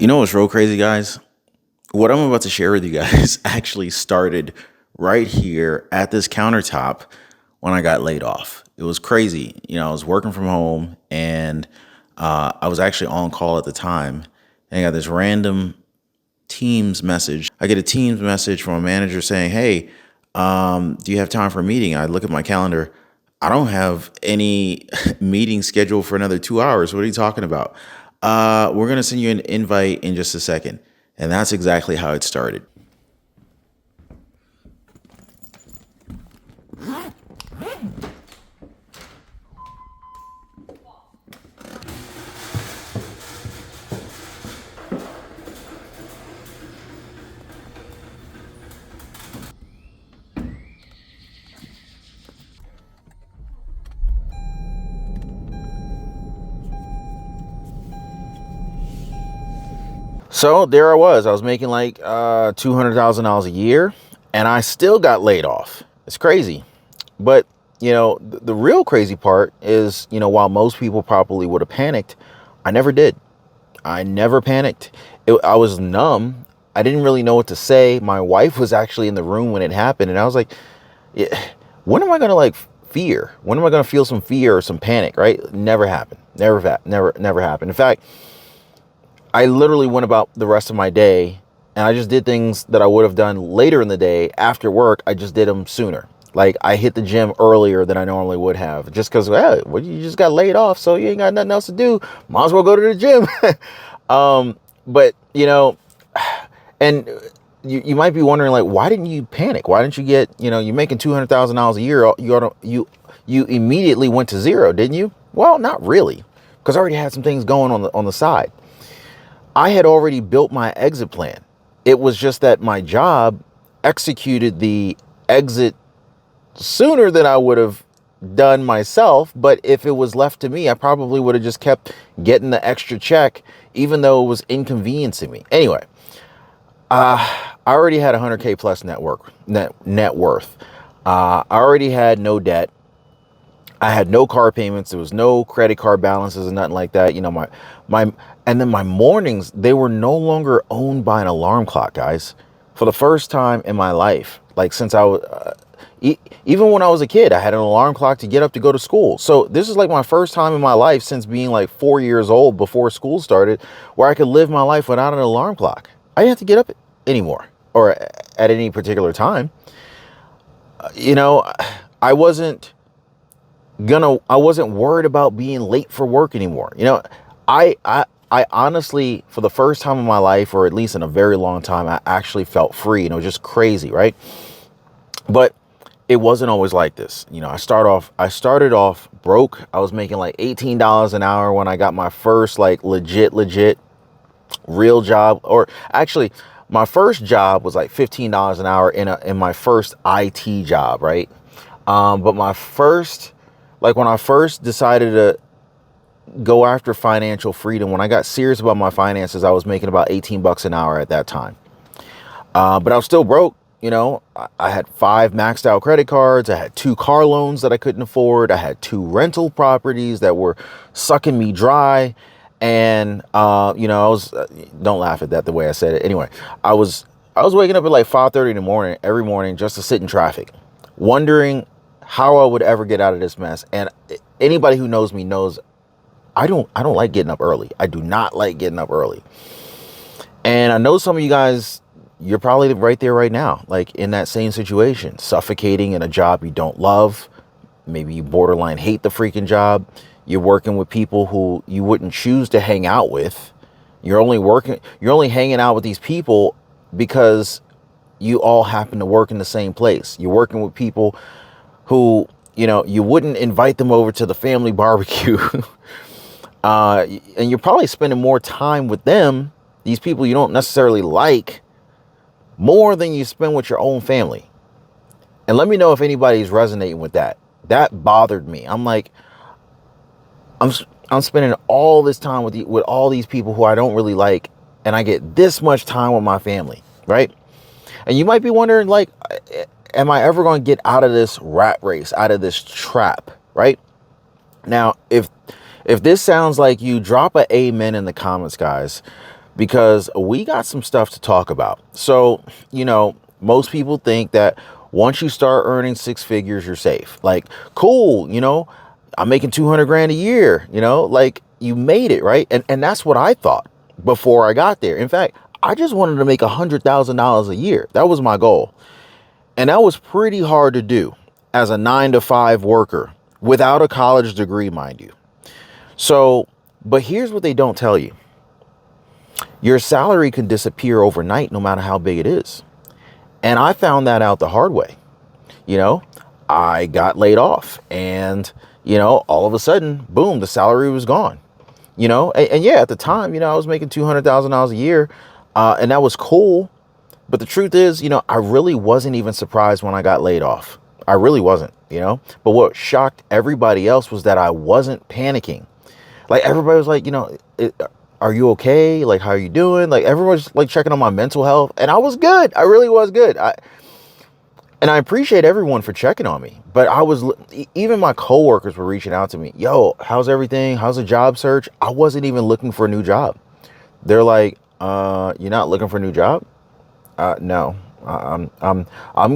You know what's real crazy, guys? What I'm about to share with you guys actually started right here at this countertop when I got laid off. It was crazy. I was working from home and I was actually on call at the time. And I got this random Teams message. I get a Teams message from a manager saying, "Hey, do you have time for a meeting?" I look at my calendar. I don't have any meeting scheduled for another 2 hours. What are you talking about? We're going to send you an invite in just a second. And that's exactly how it started. So there I was making like $200,000 a year and I still got laid off. It's crazy. But, the real crazy part is, while most people probably would have panicked, I never did. I never panicked. I was numb. I didn't really know what to say. My wife was actually in the room when it happened. And I was like, yeah, when am I going to fear? When am I going to feel some fear or some panic? Right? Never happened. Never happened. In fact, I literally went about the rest of my day and I just did things that I would have done later in the day after work. I just did them sooner. Like I hit the gym earlier than I normally would have just because, well, you just got laid off. So you ain't got nothing else to do. Might as well go to the gym. But and you might be wondering, why didn't you panic? Why didn't you get, you're making $200,000 a year. You immediately went to zero, didn't you? Well, not really, because I already had some things going on the side. I had already built my exit plan. It was just that my job executed the exit sooner than I would have done myself. But if it was left to me, I probably would have just kept getting the extra check, even though it was inconveniencing me. Anyway, I already had 100K plus net worth. I already had no debt. I had no car payments. There was no credit card balances and nothing like that. And then my mornings, they were no longer owned by an alarm clock, guys. For the first time in my life, since I was, even when I was a kid, I had an alarm clock to get up to go to school. So this is my first time in my life since being 4 years old before school started, where I could live my life without an alarm clock. I didn't have to get up anymore or at any particular time. I wasn't worried about being late for work anymore. I honestly, for the first time in my life, or at least in a very long time, I actually felt free. It was just crazy, right? But it wasn't always like this. I started off broke. I was making $18 an hour when I got my first legit real job. Or actually, my first job was $15 an hour in my first IT job, right? But my first, when I first decided to go after financial freedom, when I got serious about my finances, I was making about $18 an hour at that time. But I was still broke. I had 5 maxed out credit cards. I had 2 car loans that I couldn't afford. I had 2 rental properties that were sucking me dry. And, I was, don't laugh at that the way I said it. Anyway, I was waking up at 5:30 in the morning, every morning, just to sit in traffic, wondering how I would ever get out of this mess. And anybody who knows me knows I don't like getting up early. I do not like getting up early. And I know some of you guys, you're probably right there right now, in that same situation, suffocating in a job you don't love. Maybe you borderline hate the freaking job. You're working with people who you wouldn't choose to hang out with. You're only hanging out with these people because you all happen to work in the same place. You're working with people who, you wouldn't invite them over to the family barbecue. And you're probably spending more time with them, these people you don't necessarily like, more than you spend with your own family. And let me know if anybody's resonating with that. That bothered me. I'm I'm spending all this time with all these people who I don't really like, and I get this much time with my family, right? And you might be wondering, am I ever going to get out of this rat race, out of this trap, right? Now, if this sounds like you, drop a amen in the comments, guys, because we got some stuff to talk about. So, most people think that once you start earning six figures, you're safe. Like, cool, I'm making 200 grand a year, like you made it, right? And that's what I thought before I got there. In fact, I just wanted to make $100,000 a year. That was my goal. And that was pretty hard to do as a 9-to-5 worker without a college degree, mind you. So, but here's what they don't tell you. Your salary can disappear overnight no matter how big it is. And I found that out the hard way. I got laid off and, all of a sudden, boom, the salary was gone. And yeah, at the time, I was making $200,000 a year and that was cool. But the truth is, I really wasn't even surprised when I got laid off. I really wasn't, but what shocked everybody else was that I wasn't panicking. Like everybody was like, are you okay? Like, how are you doing? Like everyone's like checking on my mental health and I was good. I really was good. And I appreciate everyone for checking on me, but even my coworkers were reaching out to me. Yo, how's everything? How's the job search? I wasn't even looking for a new job. They're like, you're not looking for a new job? No, I'm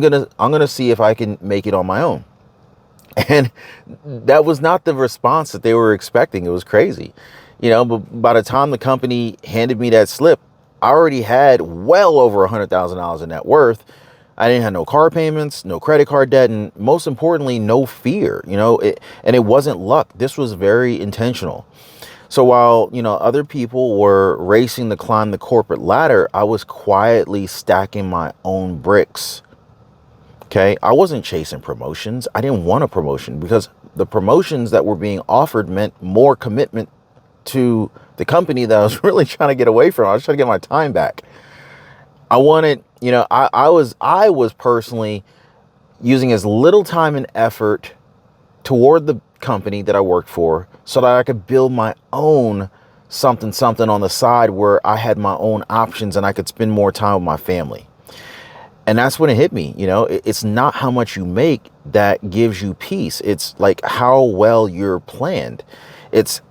gonna see if I can make it on my own. And that was not the response that they were expecting. It was crazy, but by the time the company handed me that slip, I already had well over $100,000 in net worth. I didn't have no car payments, no credit card debt, and most importantly, no fear, and it wasn't luck. This was very intentional. So while, other people were racing to climb the corporate ladder, I was quietly stacking my own bricks. Okay. I wasn't chasing promotions. I didn't want a promotion because the promotions that were being offered meant more commitment to the company that I was really trying to get away from. I was trying to get my time back. I wanted, I was personally using as little time and effort toward the company that I worked for so that I could build my own something on the side where I had my own options and I could spend more time with my family. And that's when it hit me. It's not how much you make that gives you peace. It's like how well you're planned. It's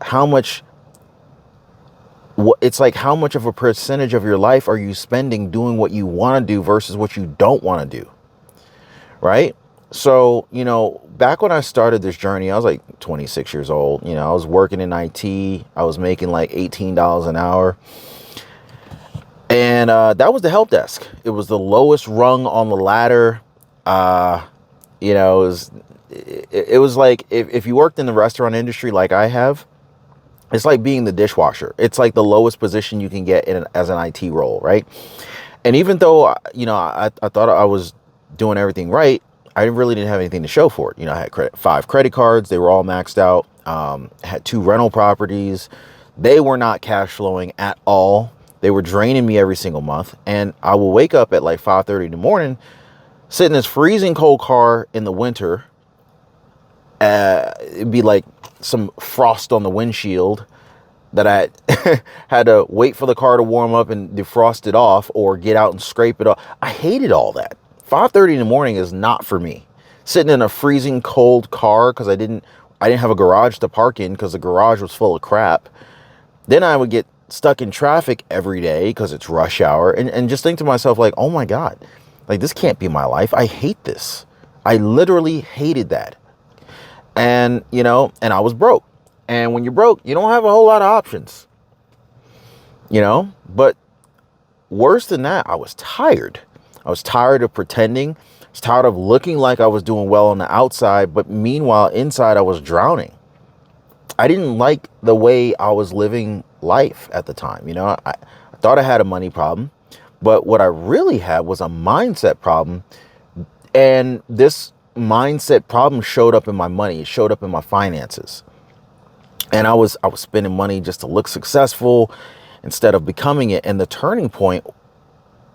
like how much of a percentage of your life are you spending doing what you want to do versus what you don't want to do. Right? So, back when I started this journey, I was like 26 years old. I was working in IT. I was making like $18 an hour. And that was the help desk. It was the lowest rung on the ladder. It was like if you worked in the restaurant industry like I have, it's like being the dishwasher. It's like the lowest position you can get as an IT role, right? And even though, I thought I was doing everything right, I really didn't have anything to show for it. I had 5 credit cards. They were all maxed out. Had 2 rental properties. They were not cash flowing at all. They were draining me every single month. And I will wake up at like 5:30 in the morning, sit in this freezing cold car in the winter. It'd be like some frost on the windshield that I had to wait for the car to warm up and defrost it off or get out and scrape it off. I hated all that. 5:30 in the morning is not for me. Sitting in a freezing cold car because I didn't have a garage to park in because the garage was full of crap. Then I would get stuck in traffic every day because it's rush hour and just think to myself like, oh my God, like this can't be my life. I hate this. I literally hated that. And, and I was broke. And when you're broke, you don't have a whole lot of options, but worse than that, I was tired. I was tired of pretending. I was tired of looking like I was doing well on the outside, but meanwhile, inside I was drowning. I didn't like the way I was living life at the time. I thought I had a money problem, but what I really had was a mindset problem. And this mindset problem showed up in my money. It showed up in my finances. And I was spending money just to look successful instead of becoming it. And the turning point,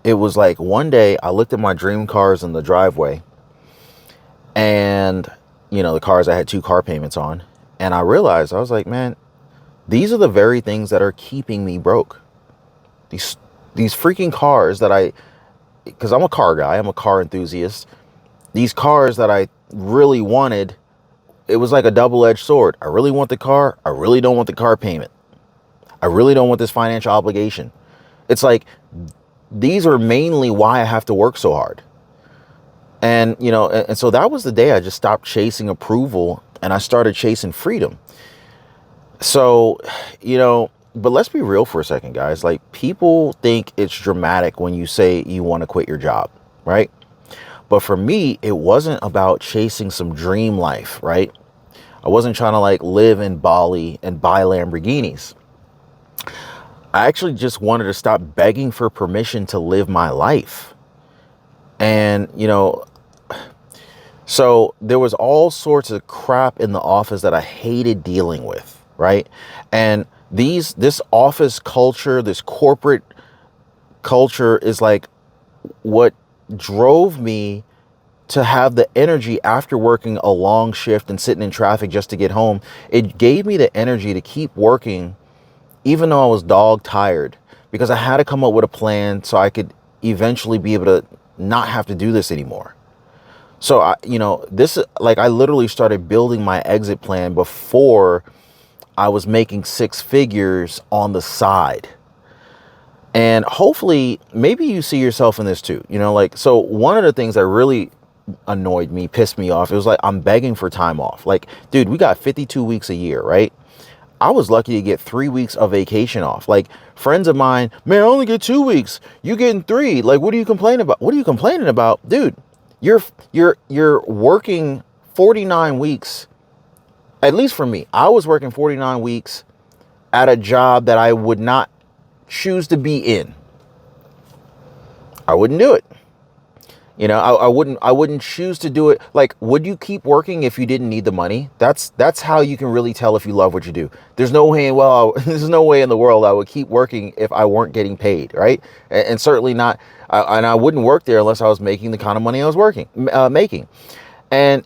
it was like one day I looked at my dream cars in the driveway and, the cars I had 2 car payments on. And I realized, I was like, man, these are the very things that are keeping me broke. These freaking cars that because I'm a car guy, I'm a car enthusiast. These cars that I really wanted, it was like a double-edged sword. I really want the car. I really don't want the car payment. I really don't want this financial obligation. It's like, these are mainly why I have to work so hard. And, you know, and so that was the day I just stopped chasing approval and I started chasing freedom. So, you know, but let's be real for a second, guys. Like, people think it's dramatic when you say you want to quit your job, right? But for me, it wasn't about chasing some dream life, right? I wasn't trying to like live in Bali and buy Lamborghinis. I actually just wanted to stop begging for permission to live my life. And, you know, so there was all sorts of crap in the office that I hated dealing with, right? And this office culture, this corporate culture is like what drove me to have the energy after working a long shift and sitting in traffic just to get home. It gave me the energy to keep working even though I was dog tired, because I had to come up with a plan so I could eventually be able to not have to do this anymore. So I literally started building my exit plan before I was making six figures on the side. And hopefully, maybe you see yourself in this too. You know, like, so one of the things that really annoyed me, pissed me off, it was like, I'm begging for time off. Like, dude, we got 52 weeks a year, right? I was lucky to get 3 weeks of vacation off. Like, friends of mine, man, I only get 2 weeks. You getting 3. Like, what are you complaining about? What are you complaining about? Dude, you're working 49 weeks. At least for me, I was working 49 weeks at a job that I would not choose to be in. I wouldn't do it. You know, I wouldn't choose to do it. Like, would you keep working if you didn't need the money? That's how you can really tell if you love what you do. There's no way, there's no way in the world I would keep working if I weren't getting paid, right? And certainly not, and I wouldn't work there unless I was making the kind of money I was making. And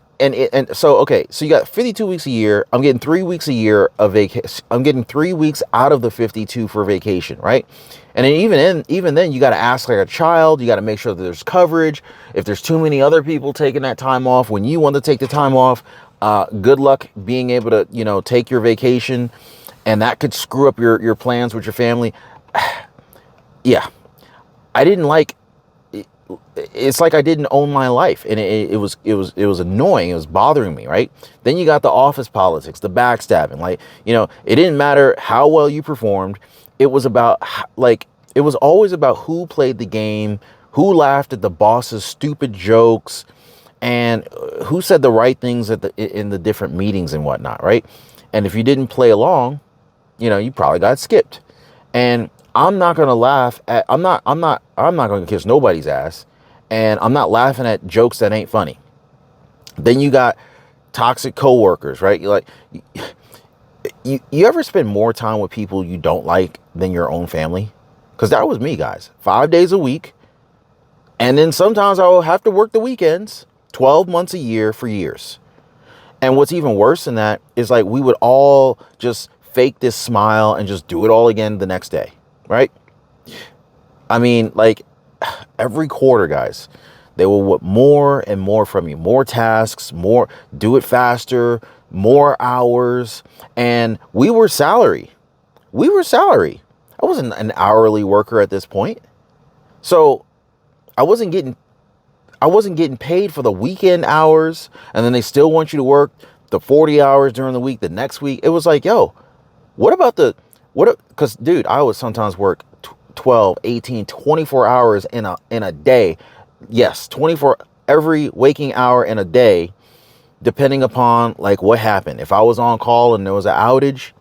so, okay, so you got 52 weeks a year. I'm getting 3 weeks a year of vacation. I'm getting 3 weeks out of the 52 for vacation, right? And then even then, you got to ask like a child. You got to make sure that there's coverage. If there's too many other people taking that time off when you want to take the time off, good luck being able to, you know, take your vacation, and that could screw up your plans with your family. Yeah, I didn't like. It's like I didn't own my life, and it was annoying. It was bothering me, right? Then you got the office politics, the backstabbing. Like, you know, it didn't matter how well you performed. It was about, like, it was always about who played the game, who laughed at the boss's stupid jokes, and who said the right things in the different meetings and whatnot, right? And if you didn't play along, you know, you probably got skipped. And I'm not gonna laugh at. I'm not gonna kiss nobody's ass, and I'm not laughing at jokes that ain't funny. Then you got toxic coworkers, right? You ever spend more time with people you don't like than your own family? Because that was me, guys. 5 days a week, and then sometimes I will have to work the weekends. 12 months a year for years. And what's even worse than that is, like, we would all just fake this smile and just do it all again the next day. Right? I mean, like, every quarter, guys, they will want more and more from you. More tasks, more, do it faster, more hours. And we were salary. I wasn't an hourly worker at this point. So I wasn't getting paid for the weekend hours. And then they still want you to work the 40 hours during the week, the next week. It was like, yo, because, dude, I would sometimes work 12, 18, 24 hours in a day. Yes, 24, every waking hour in a day, depending upon, like, what happened. If I was on call and there was an outage,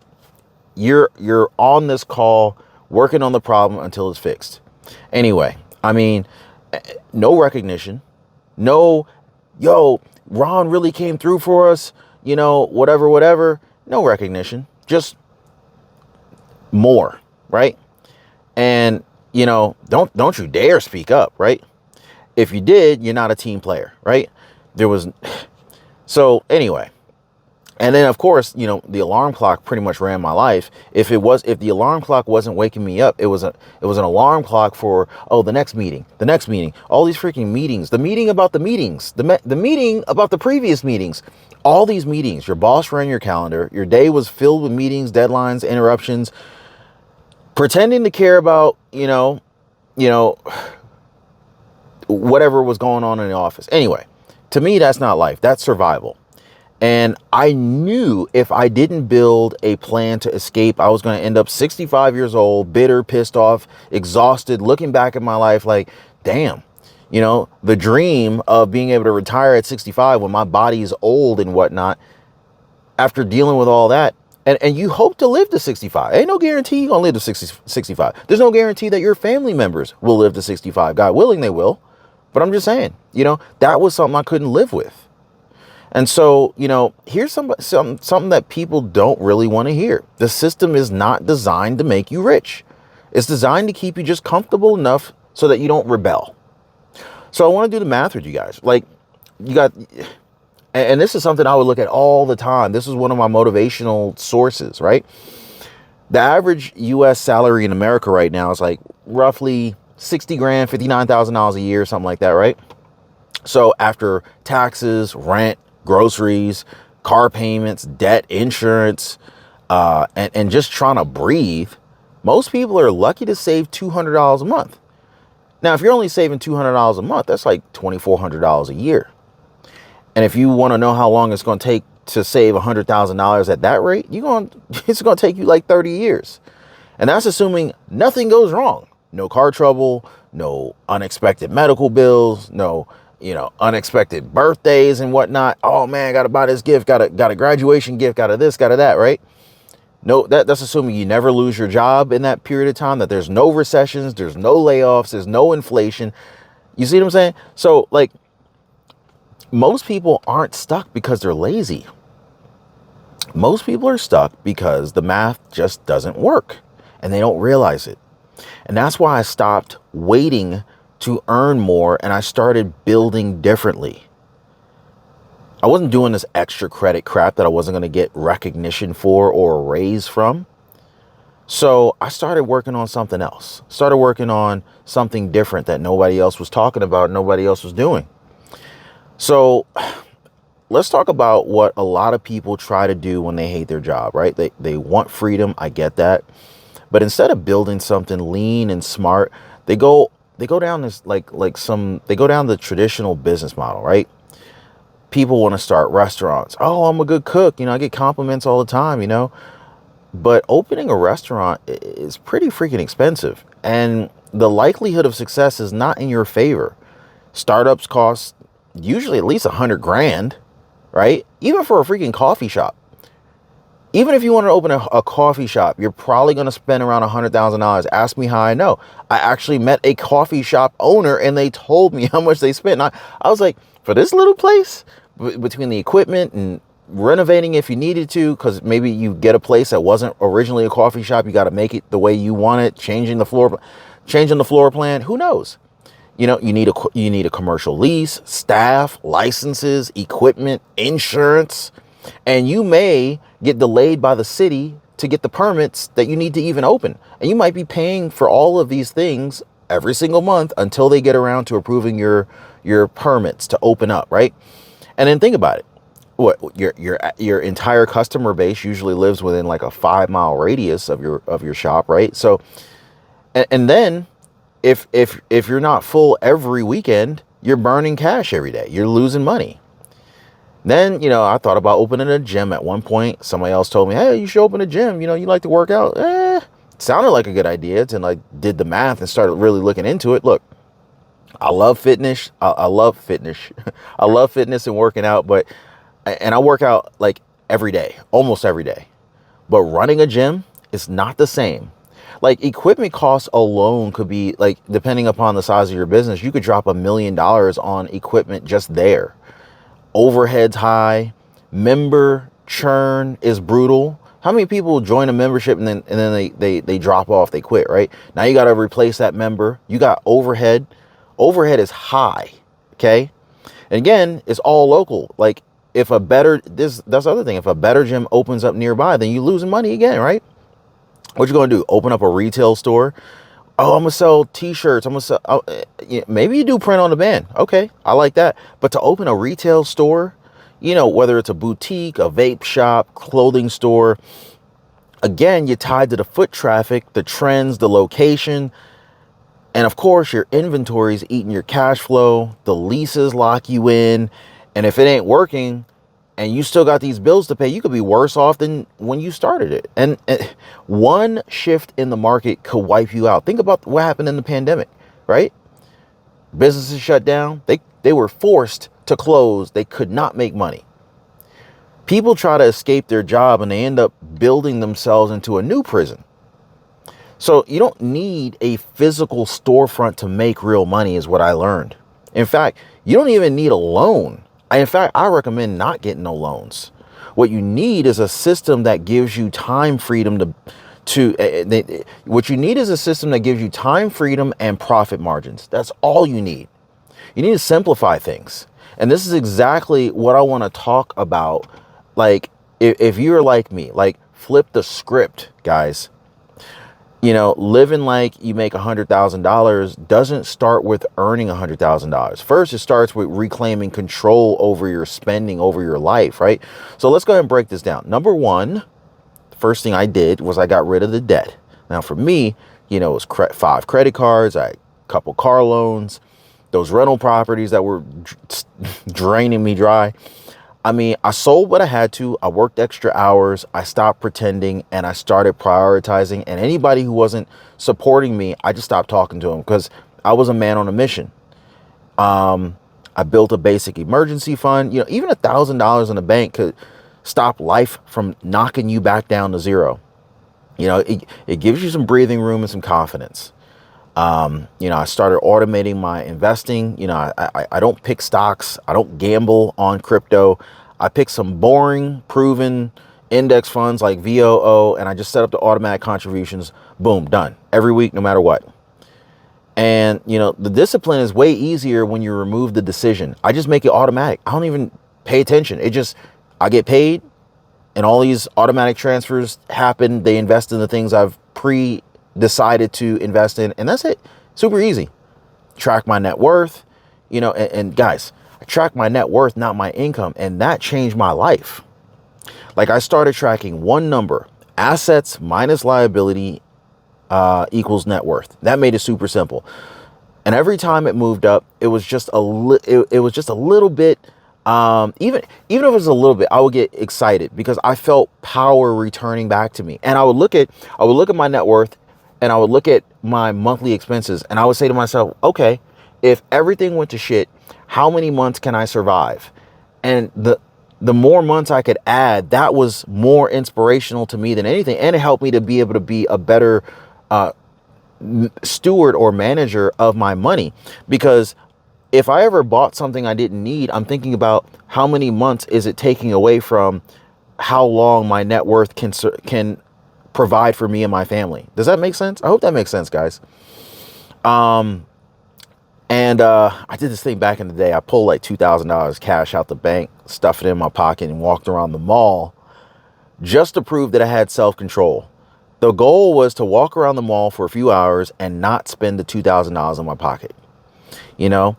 you're on this call working on the problem until it's fixed. Anyway, I mean, no recognition. No, yo, Ron really came through for us, you know, whatever. No recognition. Just more, right? And, you know, don't you dare speak up, right? If you did, you're not a team player, right? So anyway, and then of course, you know, the alarm clock pretty much ran my life. If the alarm clock wasn't waking me up, it was an alarm clock for, the next meeting, all these freaking meetings, the meeting about the meetings, the meeting about the previous meetings, all these meetings. Your boss ran your calendar. Your day was filled with meetings, deadlines, interruptions. pretending to care about, you know, whatever was going on in the office. Anyway, to me, that's not life. That's survival. And I knew if I didn't build a plan to escape, I was going to end up 65 years old, bitter, pissed off, exhausted, looking back at my life like, damn, the dream of being able to retire at 65 when my body is old and whatnot, after dealing with all that. And you hope to live to 65. Ain't no guarantee you're going to live to 65. There's no guarantee that your family members will live to 65. God willing, they will. But I'm just saying, that was something I couldn't live with. And so, here's something that people don't really want to hear. The system is not designed to make you rich. It's designed to keep you just comfortable enough so that you don't rebel. So I want to do the math with you guys. Like, you got, and this is something I would look at all the time. This is one of my motivational sources, right? The average U.S. salary in America right now is like roughly 60 grand, $59,000 a year, something like that, right? So after taxes, rent, groceries, car payments, debt, insurance, and just trying to breathe, most people are lucky to save $200 a month. Now, if you're only saving $200 a month, that's like $2,400 a year. And if you want to know how long it's going to take to save $100,000 at that rate, it's going to take you like 30 years. And that's assuming nothing goes wrong. No car trouble, no unexpected medical bills, no unexpected birthdays and whatnot. Oh man, got to buy this gift, got a graduation gift, got a this, got a that, right? No, that's assuming you never lose your job in that period of time, that there's no recessions, there's no layoffs, there's no inflation. You see what I'm saying? So like, most people aren't stuck because they're lazy. Most people are stuck because the math just doesn't work and they don't realize it. And that's why I stopped waiting to earn more and I started building differently. I wasn't doing this extra credit crap that I wasn't going to get recognition for or a raise from. So I started working on something else. Started working on something different that nobody else was talking about, nobody else was doing. So let's talk about what a lot of people try to do when they hate their job, right? They want freedom. I get that. But instead of building something lean and smart, they go down this they go down the traditional business model, right? People want to start restaurants. Oh, I'm a good cook. I get compliments all the time, but opening a restaurant is pretty freaking expensive. And the likelihood of success is not in your favor. Startups cost usually at least 100 grand, right? Even for a freaking coffee shop. Even if you want to open a coffee shop, you're probably going to spend around $100,000. Ask me how I know. I actually met a coffee shop owner and they told me how much they spent. And I was like, for this little place, between the equipment and renovating if you needed to, because maybe you get a place that wasn't originally a coffee shop, you got to make it the way you want it, changing the floor plan, who knows? You need a commercial lease, staff, licenses, equipment, insurance, and you may get delayed by the city to get the permits that you need to even open. And you might be paying for all of these things every single month until they get around to approving your permits to open up, right? And then think about it. What your entire customer base usually lives within like a 5-mile radius of your shop, right? So, and then if you're not full every weekend, you're burning cash every day. You're losing money. Then, I thought about opening a gym at one point. Somebody else told me, hey, you should open a gym. You like to work out. Sounded like a good idea. And I did the math and started really looking into it. Look, I love fitness. I love fitness. I love fitness and working out, and I work out like every day, almost every day. But running a gym is not the same. Like equipment costs alone could be like, depending upon the size of your business, you could drop $1 million on equipment just there. Overhead's high. Member churn is brutal. How many people join a membership and then they drop off, they quit, right? Now you got to replace that member. You got overhead. Overhead is high. Okay. And again, it's all local. Like that's the other thing. If a better gym opens up nearby, then you're losing money again, right? What you going to do? Open up a retail store? Oh, I'm going to sell t-shirts. I'm going to sell, maybe you do print on demand. Okay. I like that. But to open a retail store, whether it's a boutique, a vape shop, clothing store, Again, you're tied to the foot traffic, the trends, the location, and of course, your inventory is eating your cash flow. The leases lock you in. And if it ain't working and you still got these bills to pay, you could be worse off than when you started it. And one shift in the market could wipe you out. Think about what happened in the pandemic, right? Businesses shut down. They were forced to close. They could not make money. People try to escape their job and they end up building themselves into a new prison. So you don't need a physical storefront to make real money is what I learned. In fact, you don't even need a loan. In fact, I recommend not getting no loans. What you need is a system that gives you time freedom what you need is a system that gives you time freedom and profit margins. That's all you need. You need to simplify things. And this is exactly what I want to talk about. Like, if you're like me, like, flip the script, guys. You know, living like you make $100,000 doesn't start with earning $100,000. First, it starts with reclaiming control over your spending, over your life, right? So let's go ahead and break this down. Number one, the first thing I did was I got rid of the debt. Now, for me, you know, it was 5 credit cards, I had a couple car loans, those rental properties that were draining me dry. I mean, I sold what I had to. I worked extra hours. I stopped pretending and I started prioritizing. And anybody who wasn't supporting me, I just stopped talking to them because I was a man on a mission. I built a basic emergency fund. You know, even $1,000 in the bank could stop life from knocking you back down to zero. You know, it gives you some breathing room and some confidence. You know, I started automating my investing. You know, I don't pick stocks. I don't gamble on crypto. I pick some boring, proven index funds like VOO, and I just set up the automatic contributions. Boom, done. Every week, no matter what. And, you know, the discipline is way easier when you remove the decision. I just make it automatic. I don't even pay attention. I get paid and all these automatic transfers happen. They invest in the things I've decided to invest in, and that's it. Super easy. Track my net worth, you know, and guys, I track my net worth, not my income, and that changed my life. Like, I started tracking one number: assets minus liability equals net worth. That made it super simple. And every time it moved up, it was just a little bit. Even if it was a little bit, I would get excited because I felt power returning back to me. And I would look at my net worth, and I would look at my monthly expenses, and I would say to myself, okay, if everything went to shit, how many months can I survive? And the more months I could add, that was more inspirational to me than anything. And it helped me to be able to be a better steward or manager of my money. Because if I ever bought something I didn't need, I'm thinking about how many months is it taking away from how long my net worth can provide for me and my family. Does that make sense? I hope that makes sense, guys. I did this thing back in the day. I pulled like $2,000 cash out the bank, stuffed it in my pocket, and walked around the mall just to prove that I had self-control. The goal was to walk around the mall for a few hours and not spend the $2,000 in my pocket, you know?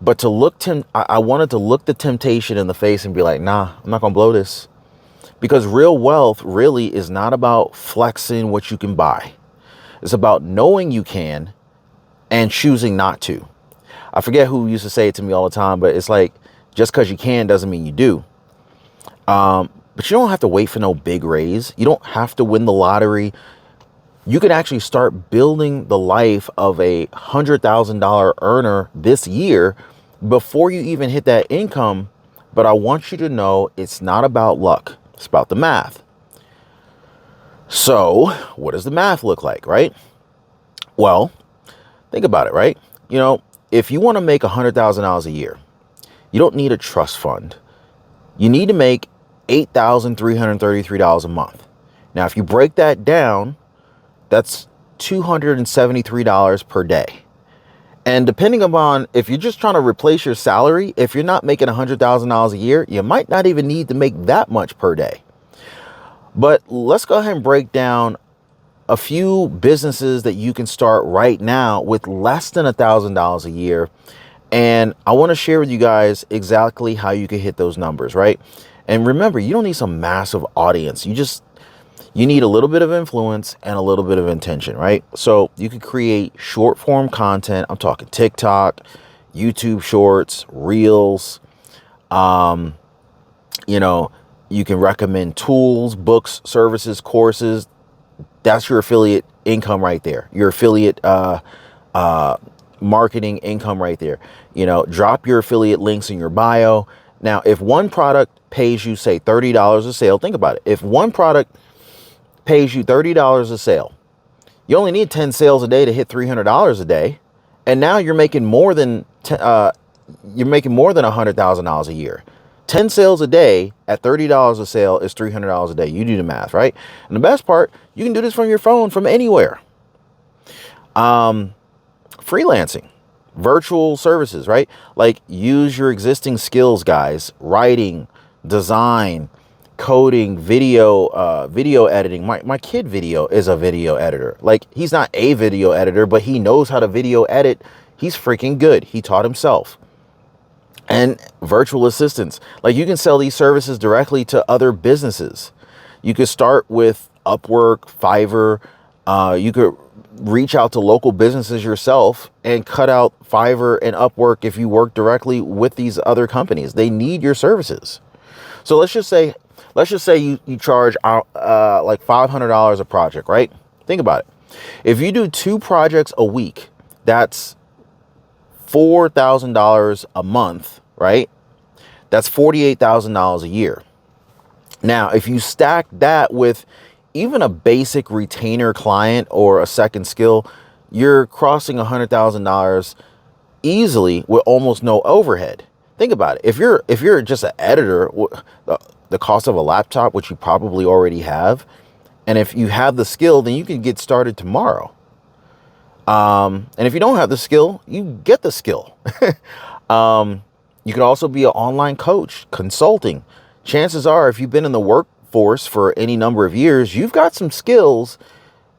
But I wanted to look the temptation in the face and be like, nah, I'm not gonna blow this. Because real wealth really is not about flexing what you can buy. It's about knowing you can and choosing not to. I forget who used to say it to me all the time, but it's like, just because you can doesn't mean you do. But you don't have to wait for no big raise. You don't have to win the lottery. You could actually start building the life of a $100,000 earner this year before you even hit that income. But I want you to know it's not about luck. It's about the math. So what does the math look like, right? Well, think about it, right? You know, if you want to make $100,000 a year, you don't need a trust fund. You need to make $8,333 a month. Now, if you break that down, that's $273 per day. And depending upon if you're just trying to replace your salary, if you're not making $100,000 a year, you might not even need to make that much per day. But let's go ahead and break down a few businesses that you can start right now with less than $1,000 a year. And I want to share with you guys exactly how you can hit those numbers, right? And remember, you don't need some massive audience. You You need a little bit of influence and a little bit of intention, right? So you could create short form content. I'm talking TikTok, YouTube shorts, reels. You know, you can recommend tools, books, services, courses. That's your affiliate income right there. Your affiliate marketing income right there. You know, drop your affiliate links in your bio. Now, if one product pays you, say, $30 a sale, think about it. If one product pays you $30 a sale, you only need 10 sales a day to hit $300 a day. And now you're making more than $100,000 a year. 10 sales a day at $30 a sale is $300 a day. You do the math, right? And the best part, you can do this from your phone, from anywhere. Freelancing, virtual services, right? Like, use your existing skills, guys. Writing, design, coding, video editing. My kid video is a video editor. Like, he's not a video editor, but he knows how to video edit. He's freaking good. He taught himself. And virtual assistants. Like, you can sell these services directly to other businesses. You could start with Upwork, Fiverr. You could reach out to local businesses yourself and cut out Fiverr and Upwork if you work directly with these other companies. They need your services. So let's just say you charge like $500 a project, right? Think about it. If you do 2 projects a week, that's $4,000 a month, right? That's $48,000 a year. Now, if you stack that with even a basic retainer client or a second skill, you're crossing $100,000 easily with almost no overhead. Think about it. If you're just an editor, the cost of a laptop, which you probably already have, and if you have the skill, then you can get started tomorrow. And if you don't have the skill, you get the skill. You could also be an online coach, consulting. Chances are, if you've been in the workforce for any number of years, you've got some skills.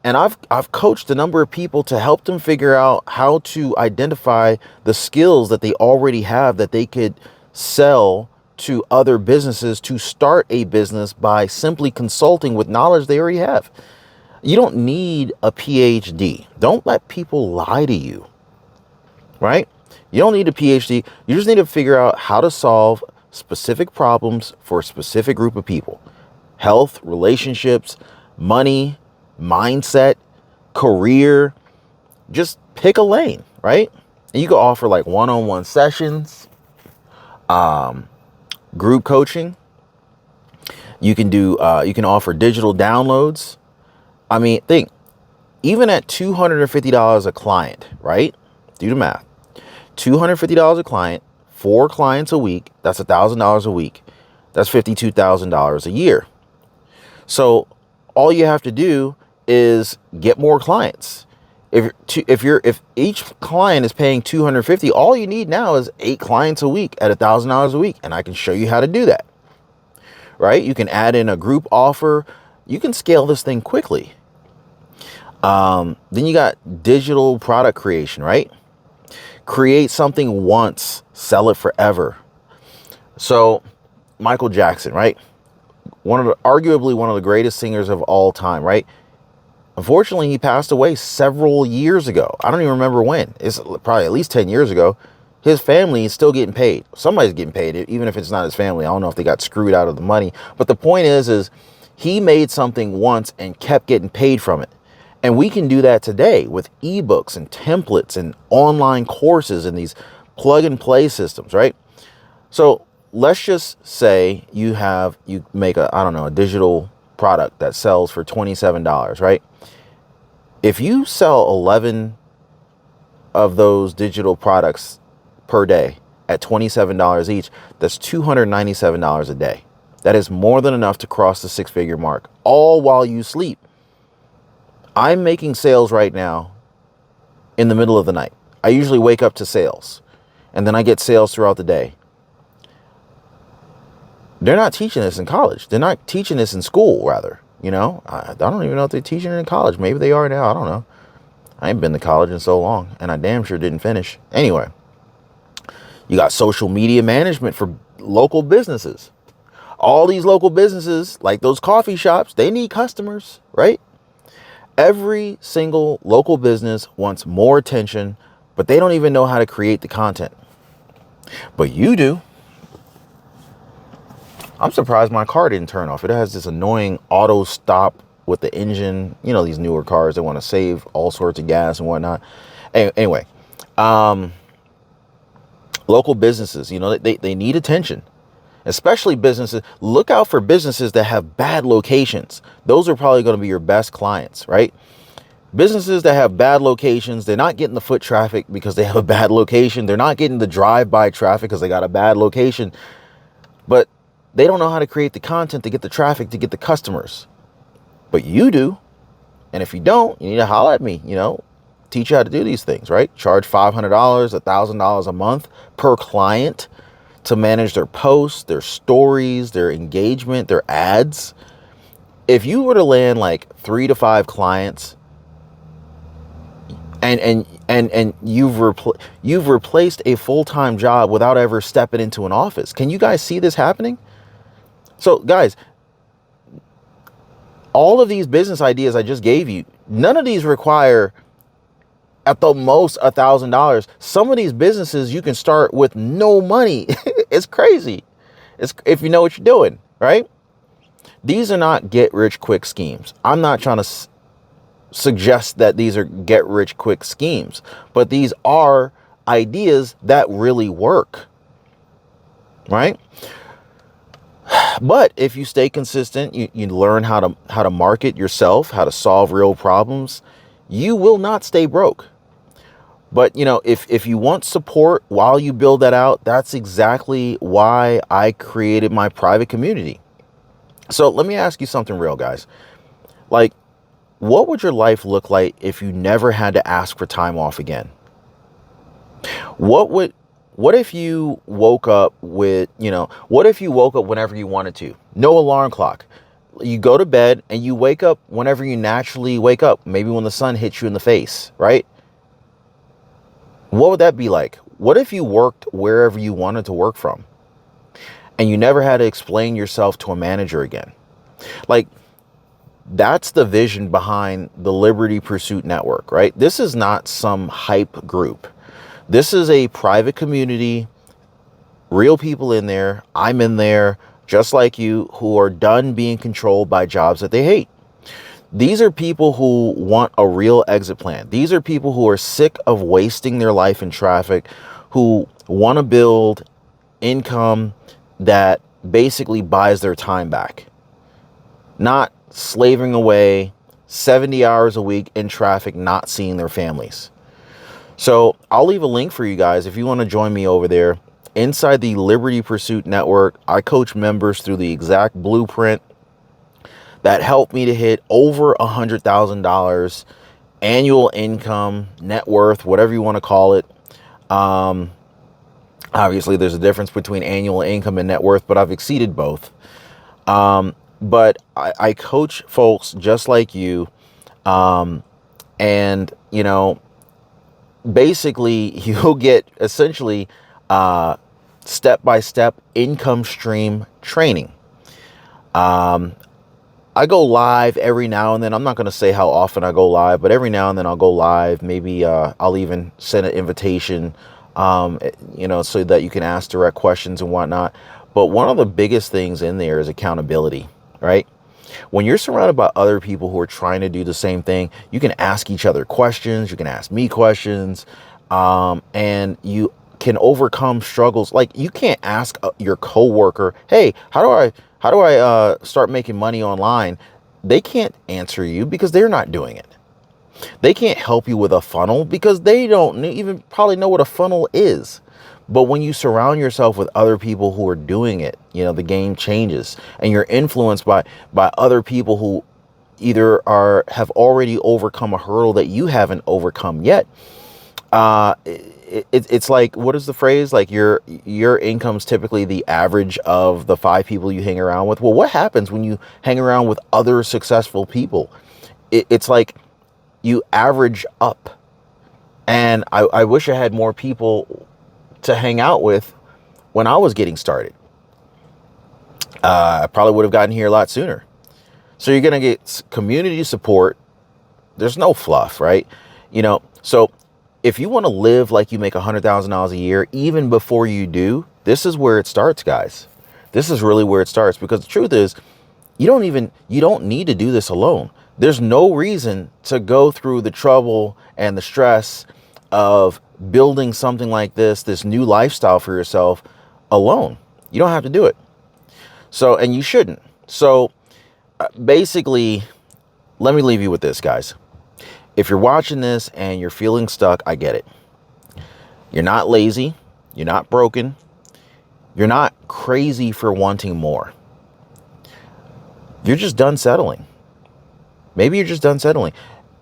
And I've coached a number of people to help them figure out how to identify the skills that they already have that they could sell to other businesses to start a business by simply consulting with knowledge they already have. You don't need a PhD. Don't let people lie to you, right? You don't need a PhD. You just need to figure out how to solve specific problems for a specific group of people. Health, relationships, money, mindset, career. Just pick a lane, right? And you can offer like one-on-one sessions, group coaching. You can offer digital downloads. I mean, think, even at $250 a client, right? Do the math. $250 a client, 4 clients a week. That's $1,000 a week. That's $52,000 a year. So all you have to do is get more clients. If each client is paying $250, all you need now is 8 clients a week at $1,000 a week. And I can show you how to do that, right? You can add in a group offer. You can scale this thing quickly. Then you got digital product creation, right? Create something once, sell it forever. So Michael Jackson, right? Arguably one of the greatest singers of all time, right? Unfortunately, he passed away several years ago. I don't even remember when. It's probably at least 10 years ago. His family is still getting paid. Somebody's getting paid, even if it's not his family. I don't know if they got screwed out of the money. But the point is he made something once and kept getting paid from it. And we can do that today with ebooks and templates and online courses and these plug and play systems, right? So let's just say you make a digital product that sells for $27, right? If you sell 11 of those digital products per day at $27 each, that's $297 a day. That is more than enough to cross the 6-figure mark, all while you sleep. I'm making sales right now in the middle of the night. I usually wake up to sales, and then I get sales throughout the day. They're not teaching this in college. They're not teaching this in school, rather. You know, I don't even know if they're teaching it in college. Maybe they are now. I don't know. I ain't been to college in so long, and I damn sure didn't finish. Anyway, you got social media management for local businesses. All these local businesses, like those coffee shops, they need customers, right? Every single local business wants more attention, but they don't even know how to create the content. But you do. I'm surprised my car didn't turn off. It has this annoying auto stop with the engine. You know, these newer cars, they want to save all sorts of gas and whatnot. Anyway, local businesses, you know, they need attention, especially businesses. Look out for businesses that have bad locations. Those are probably going to be your best clients, right? Businesses that have bad locations, they're not getting the foot traffic because they have a bad location. They're not getting the drive-by traffic because they got a bad location. But they don't know how to create the content to get the traffic, to get the customers. But you do. And if you don't, you need to holler at me, you know, teach you how to do these things, right? Charge $500, $1,000 a month per client to manage their posts, their stories, their engagement, their ads. If you were to land like 3 to 5 clients and you've replaced a full-time job without ever stepping into an office. Can you guys see this happening? So guys, all of these business ideas I just gave you, none of these require at the most $1,000. Some of these businesses you can start with no money. It's crazy. It's if you know what you're doing, right? These are not get rich quick schemes. I'm not trying to suggest that these are get rich quick schemes, but these are ideas that really work, right? But if you stay consistent, you learn how to market yourself, how to solve real problems, you will not stay broke. But, you know, if you want support while you build that out, that's exactly why I created my private community. So let me ask you something real, guys. Like, what would your life look like if you never had to ask for time off again? What if you woke up with, you know, what if you woke up whenever you wanted to? No alarm clock. You go to bed and you wake up whenever you naturally wake up. Maybe when the sun hits you in the face, right? What would that be like? What if you worked wherever you wanted to work from and you never had to explain yourself to a manager again? Like, that's the vision behind the Liberty Pursuit Network, right? This is not some hype group. This is a private community, real people in there. I'm in there, just like you, who are done being controlled by jobs that they hate. These are people who want a real exit plan. These are people who are sick of wasting their life in traffic, who want to build income that basically buys their time back. Not slaving away 70 hours a week in traffic, not seeing their families. So I'll leave a link for you guys if you want to join me over there. Inside the Liberty Pursuit Network, I coach members through the exact blueprint that helped me to hit over $100,000 annual income, net worth, whatever you want to call it. Obviously, there's a difference between annual income and net worth, but I've exceeded both. But I coach folks just like you. And, you know, basically you'll get essentially step-by-step income stream training. I go live every now and then. I'm not going to say how often I go live, but every now and then I'll go live. Maybe I'll even send an invitation, you know, so that you can ask direct questions and whatnot. But one of the biggest things in there is accountability, right? When you're surrounded by other people who are trying to do the same thing, you can ask each other questions. You can ask me questions, and you can overcome struggles. Like, you can't ask your coworker, "Hey, how do I start making money online?" They can't answer you because they're not doing it. They can't help you with a funnel because they don't even probably know what a funnel is. But when you surround yourself with other people who are doing it, you know, the game changes, and you're influenced by other people who either have already overcome a hurdle that you haven't overcome yet. It's like, what is the phrase? Like, your income's typically the average of the 5 people you hang around with. Well, what happens when you hang around with other successful people? It's like you average up. And I wish I had more people to hang out with when I was getting started. I probably would have gotten here a lot sooner. So you're going to get community support. There's no fluff, right? So if you want to live like you make $100,000 a year, even before you do, this is where it starts, guys. This is really where it starts, because the truth is, you don't need to do this alone. There's no reason to go through the trouble and the stress of building something like this new lifestyle for yourself alone. You don't have to do it. So, and you shouldn't. So basically, let me leave you with this, guys. If you're watching this and you're feeling stuck, I get it. You're not lazy. You're not broken. You're not crazy for wanting more. You're just done settling. Maybe you're just done settling.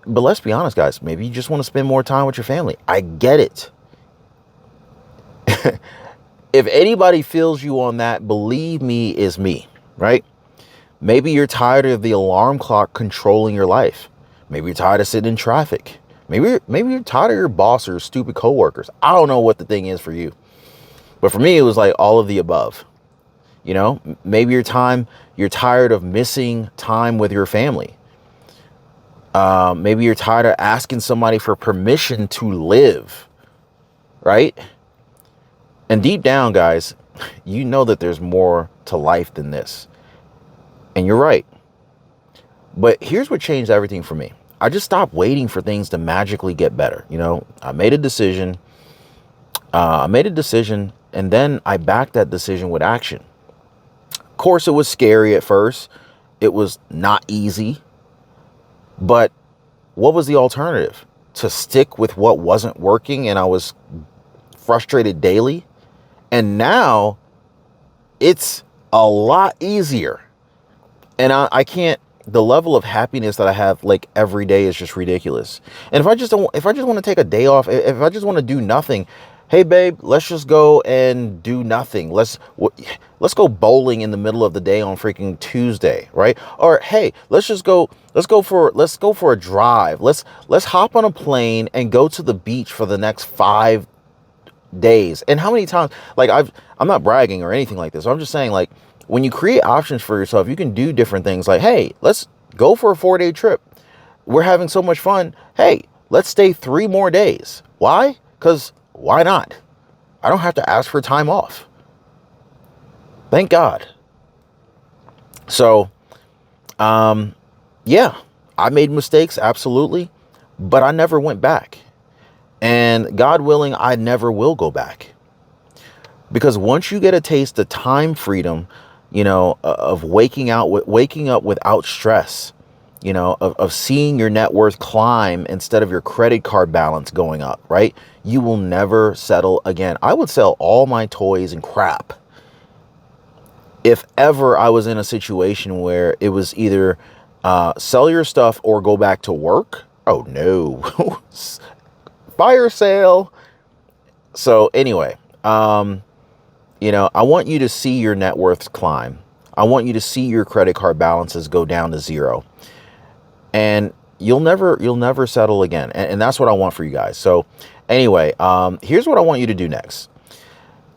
But let's be honest, guys. Maybe you just want to spend more time with your family. I get it. If anybody feels you on that, believe me, is me, right? Maybe you're tired of the alarm clock controlling your life. Maybe you're tired of sitting in traffic. Maybe you're tired of your boss or stupid coworkers. I don't know what the thing is for you. But for me, it was like all of the above. Maybe you're tired of missing time with your family. Maybe you're tired of asking somebody for permission to live, right? And deep down, guys, you know that there's more to life than this. And you're right. But here's what changed everything for me. I just stopped waiting for things to magically get better. I made a decision. And then I backed that decision with action. Of course, it was scary at first. It was not easy. But what was the alternative? To stick with what wasn't working, and I was frustrated daily. And now it's a lot easier. And I can't, the level of happiness that I have like every day is just ridiculous. And if I just want to take a day off, if I just want to do nothing, hey babe, let's just go and do nothing. Let's go bowling in the middle of the day on freaking Tuesday, right? Or hey, let's go for a drive. Let's hop on a plane and go to the beach for the next 5 days. And how many times, like I'm not bragging or anything like this. I'm just saying, like, when you create options for yourself, you can do different things. Like, hey, let's go for a 4-day trip. We're having so much fun. Hey, let's stay 3 more days. Why? Because why not? I don't have to ask for time off. Thank God. So, yeah, I made mistakes, absolutely, but I never went back. And God willing, I never will go back. Because once you get a taste of time freedom, of waking up without stress, of seeing your net worth climb instead of your credit card balance going up, right? You will never settle again. I would sell all my toys and crap if ever I was in a situation where it was either sell your stuff or go back to work. Oh no. Fire sale. So anyway, I want you to see your net worths climb. I want you to see your credit card balances go down to 0. And you'll never settle again. And that's what I want for you guys. So anyway, here's what I want you to do next.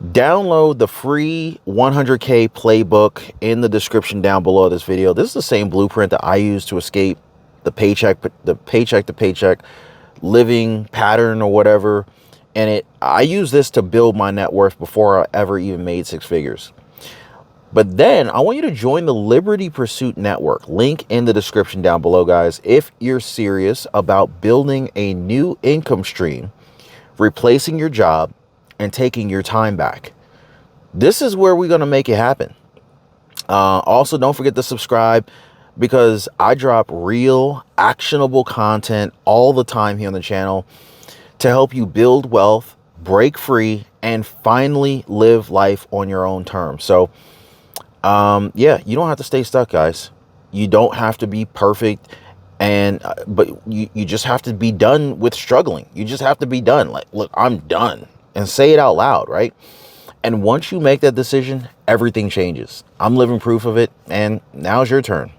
Download the free 100K playbook in the description down below this video. This is the same blueprint that I use to escape the paycheck to paycheck living pattern or whatever. And I use this to build my net worth before I ever even made 6 figures. But then I want you to join the Liberty Pursuit Network. Link in the description down below, guys. If you're serious about building a new income stream, replacing your job, and taking your time back. This is where we're going to make it happen. Also, don't forget to subscribe, because I drop real, actionable content all the time here on the channel to help you build wealth, break free, and finally live life on your own terms. So, yeah, you don't have to stay stuck, guys. You don't have to be perfect, but you just have to be done with struggling. You just have to be done. Like, look, I'm done. And say it out loud, right? And once you make that decision, everything changes. I'm living proof of it, and now's your turn.